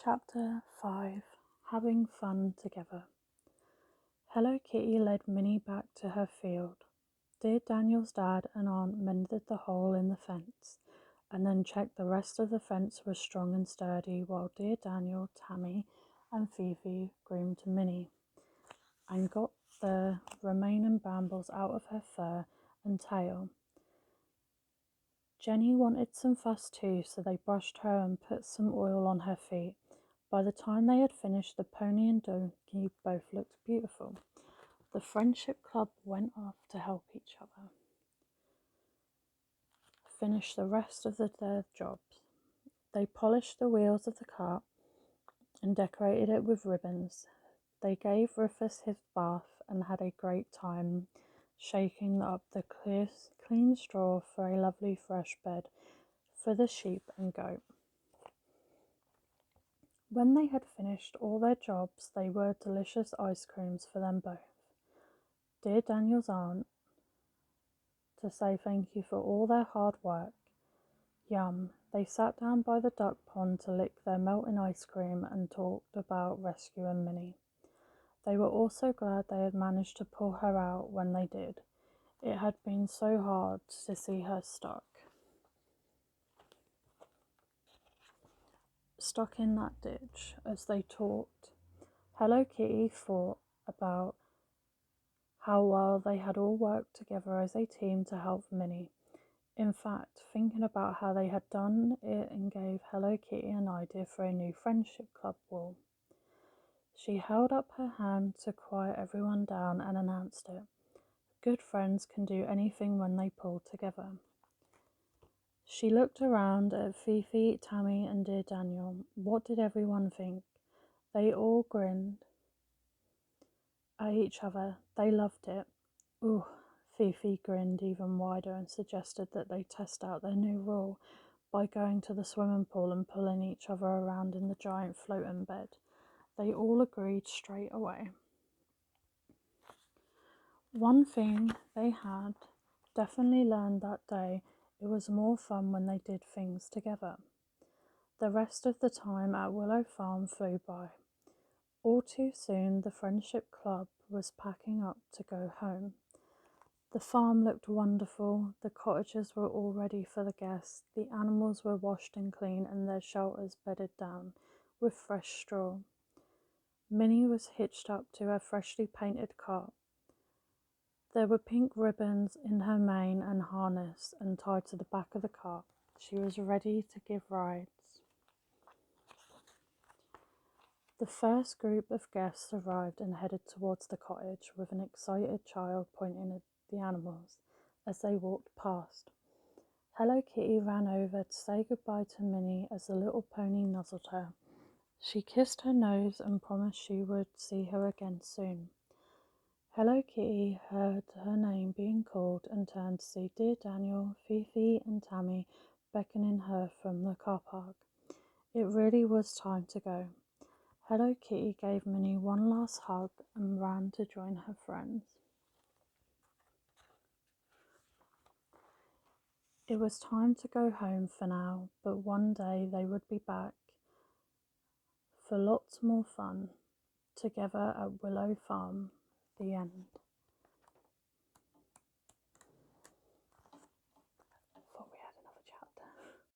Chapter 5 Having Fun Together. Hello Kitty led Minnie back to her field. Dear Daniel's dad and aunt mended the hole in the fence and then checked the rest of the fence was strong and sturdy while dear Daniel, Tammy and Fifi groomed Minnie and got the remaining brambles out of her fur and tail. Jenny wanted some fuss too, so they brushed her and put some oil on her feet. By the time they had finished, the pony and donkey both looked beautiful. The Friendship Club went off to help each other finish the rest of their jobs. They polished the wheels of the cart and decorated it with ribbons. They gave Rufus his bath and had a great time shaking up the clean straw for a lovely fresh bed for the sheep and goat. When they had finished all their jobs, they were delicious ice creams for them both. Dear Daniel's aunt, to say thank you for all their hard work. Yum. They sat down by the duck pond to lick their melting ice cream and talked about rescuing Minnie. They were also glad they had managed to pull her out when they did. It had been so hard to see her stuck in that ditch. As they talked, Hello Kitty thought about how well they had all worked together as a team to help Minnie. In fact, thinking about how they had done it and gave Hello Kitty an idea for a new friendship club wall. She held up her hand to quiet everyone down and announced it. Good friends can do anything when they pull together. She looked around at Fifi, Tammy and dear Daniel. What did everyone think? They all grinned at each other. They loved it. Ooh, Fifi grinned even wider and suggested that they test out their new rule by going to the swimming pool and pulling each other around in the giant floating bed. They all agreed straight away. One thing they had definitely learned that day, it was more fun when they did things together. The rest of the time at Willow Farm flew by. All too soon, the Friendship Club was packing up to go home. The farm looked wonderful. The cottages were all ready for the guests. The animals were washed and clean and their shelters bedded down with fresh straw. Minnie was hitched up to her freshly painted cart. There were pink ribbons in her mane and harness and tied to the back of the cart. She was ready to give rides. The first group of guests arrived and headed towards the cottage with an excited child pointing at the animals as they walked past. Hello Kitty ran over to say goodbye to Minnie as the little pony nuzzled her. She kissed her nose and promised she would see her again soon. Hello Kitty heard her name being called and turned to see dear Daniel, Fifi and Tammy beckoning her from the car park. It really was time to go. Hello Kitty gave Minnie one last hug and ran to join her friends. It was time to go home for now, but one day they would be back for lots more fun together at Willow Farm. The end.